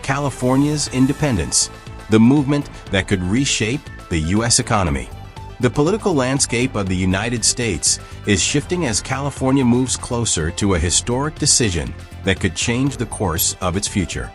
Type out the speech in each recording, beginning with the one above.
California's independence, the movement that could reshape the U.S. economy. The political landscape of the United States is shifting as California moves closer to a historic decision that could change the course of its future.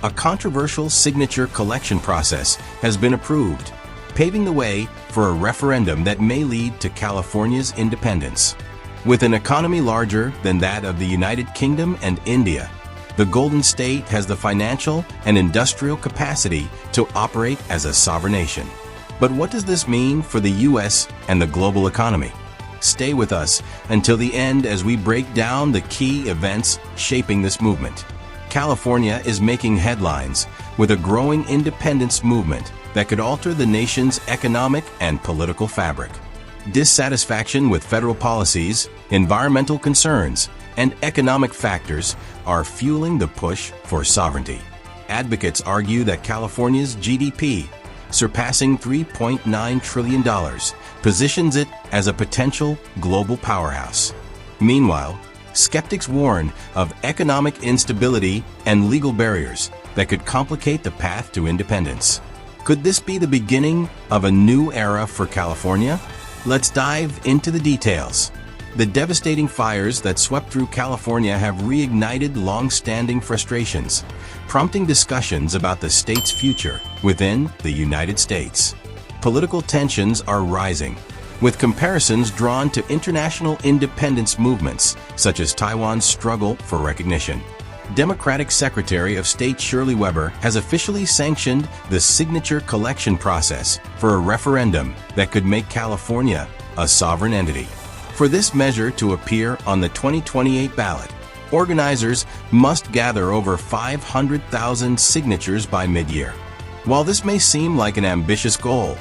A controversial signature collection process has been approved, paving the way for a referendum that may lead to California's independence. With an economy larger than that of the United Kingdom and India, the Golden State has the financial and industrial capacity to operate as a sovereign nation. But what does this mean for the U.S. and the global economy? Stay with us until the end as we break down the key events shaping this movement. California is making headlines with a growing independence movement that could alter the nation's economic and political fabric. Dissatisfaction with federal policies, environmental concerns, and economic factors are fueling the push for sovereignty. Advocates argue that California's GDP, surpassing $3.9 trillion, positions it as a potential global powerhouse. Meanwhile, skeptics warn of economic instability and legal barriers that could complicate the path to independence. Could this be the beginning of a new era for California? Let's dive into the details. The devastating fires that swept through California have reignited long-standing frustrations, prompting discussions about the state's future within the United States. Political tensions are rising, with comparisons drawn to international independence movements, such as Taiwan's struggle for recognition. Democratic Secretary of State Shirley Weber has officially sanctioned the signature collection process for a referendum that could make California a sovereign entity. For this measure to appear on the 2028 ballot, organizers must gather over 500,000 signatures by mid-year. While this may seem like an ambitious goal,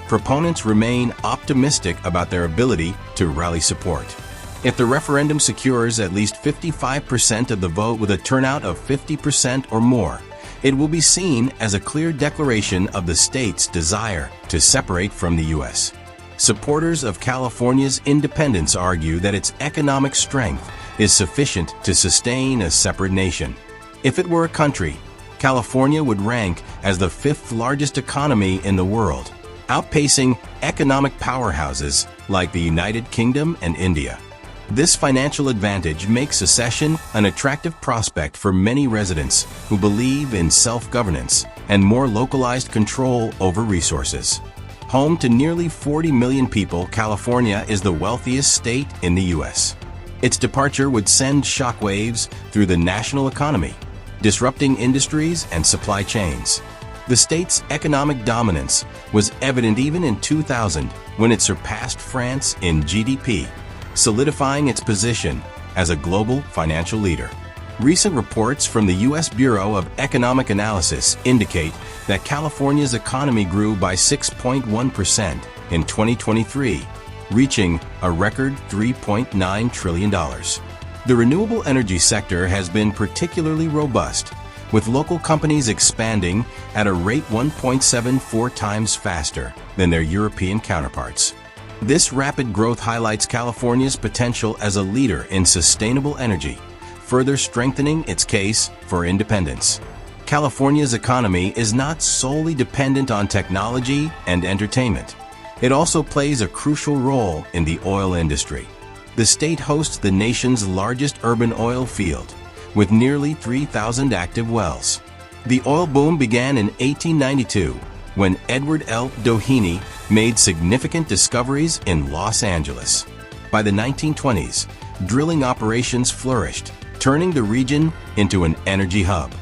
proponents remain optimistic about their ability to rally support. If the referendum secures at least 55% of the vote with a turnout of 50% or more, it will be seen as a clear declaration of the state's desire to separate from the U.S. Supporters of California's independence argue that its economic strength is sufficient to sustain a separate nation. If it were a country, California would rank as the fifth largest economy in the world, outpacing economic powerhouses like the United Kingdom and India. This financial advantage makes secession an attractive prospect for many residents who believe in self-governance and more localized control over resources. Home to nearly 40 million people, California is the wealthiest state in the U.S. Its departure would send shockwaves through the national economy, disrupting industries and supply chains. The state's economic dominance was evident even in 2000 when it surpassed France in GDP, solidifying its position as a global financial leader. Recent reports from the U.S. Bureau of Economic Analysis indicate that California's economy grew by 6.1% in 2023, reaching a record $3.9 trillion. The renewable energy sector has been particularly robust, with local companies expanding at a rate 1.74 times faster than their European counterparts. This rapid growth highlights California's potential as a leader in sustainable energy, further strengthening its case for independence. California's economy is not solely dependent on technology and entertainment. It also plays a crucial role in the oil industry. The state hosts the nation's largest urban oil field, with nearly 3,000 active wells. The oil boom began in 1892, when Edward L. Doheny made significant discoveries in Los Angeles. By the 1920s, drilling operations flourished, turning the region into an energy hub.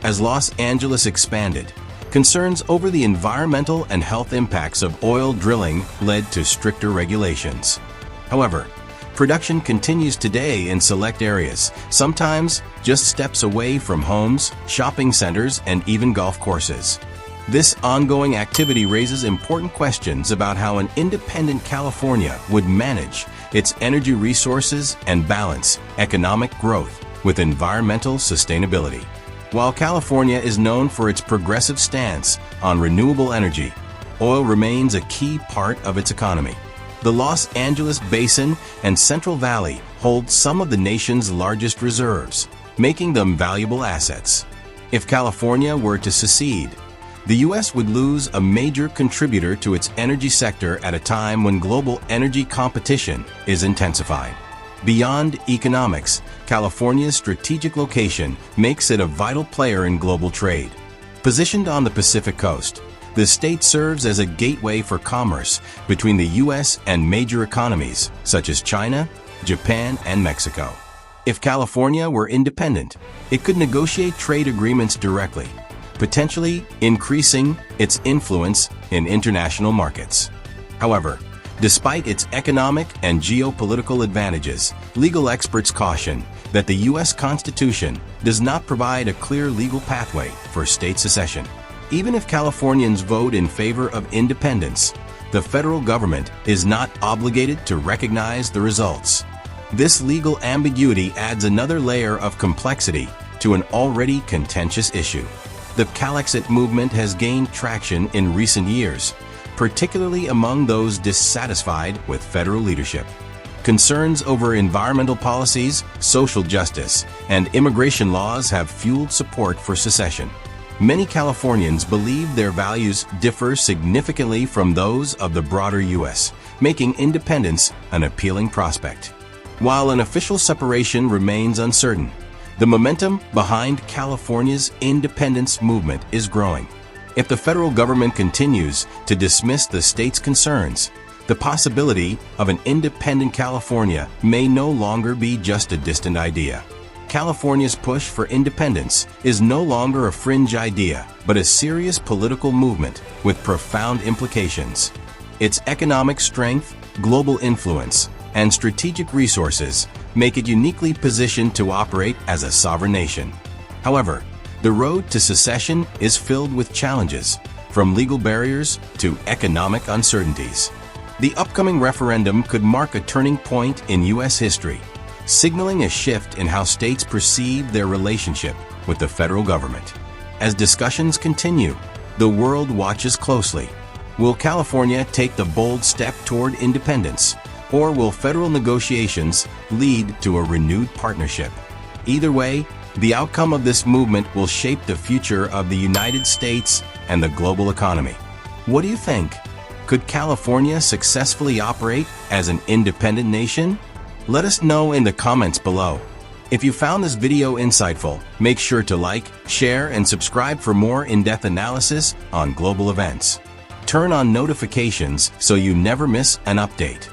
As Los Angeles expanded, concerns over the environmental and health impacts of oil drilling led to stricter regulations. However, production continues today in select areas, sometimes just steps away from homes, shopping centers, and even golf courses. This ongoing activity raises important questions about how an independent California would manage its energy resources and balance economic growth with environmental sustainability. While California is known for its progressive stance on renewable energy, oil remains a key part of its economy. The Los Angeles Basin and Central Valley hold some of the nation's largest reserves, making them valuable assets. If California were to secede, the U.S. would lose a major contributor to its energy sector at a time when global energy competition is intensifying. Beyond economics, California's strategic location makes it a vital player in global trade. Positioned on the Pacific coast, the state serves as a gateway for commerce between the U.S. and major economies such as China, Japan, and Mexico. If California were independent, it could negotiate trade agreements directly, potentially increasing its influence in international markets. However, despite its economic and geopolitical advantages, legal experts caution that the U.S. Constitution does not provide a clear legal pathway for state secession. Even if Californians vote in favor of independence, the federal government is not obligated to recognize the results. This legal ambiguity adds another layer of complexity to an already contentious issue. The Calexit movement has gained traction in recent years, particularly among those dissatisfied with federal leadership. Concerns over environmental policies, social justice, and immigration laws have fueled support for secession. Many Californians believe their values differ significantly from those of the broader U.S., making independence an appealing prospect. While an official separation remains uncertain, the momentum behind California's independence movement is growing. If the federal government continues to dismiss the state's concerns, the possibility of an independent California may no longer be just a distant idea. California's push for independence is no longer a fringe idea, but a serious political movement with profound implications. Its economic strength, global influence, and strategic resources make it uniquely positioned to operate as a sovereign nation. However, the road to secession is filled with challenges, from legal barriers to economic uncertainties. The upcoming referendum could mark a turning point in U.S. history, signaling a shift in how states perceive their relationship with the federal government. As discussions continue, the world watches closely. Will California take the bold step toward independence, or will federal negotiations lead to a renewed partnership? Either way, the outcome of this movement will shape the future of the United States and the global economy. What do you think? Could California successfully operate as an independent nation? Let us know in the comments below. If you found this video insightful, make sure to like, share, and subscribe for more in-depth analysis on global events. Turn on notifications so you never miss an update.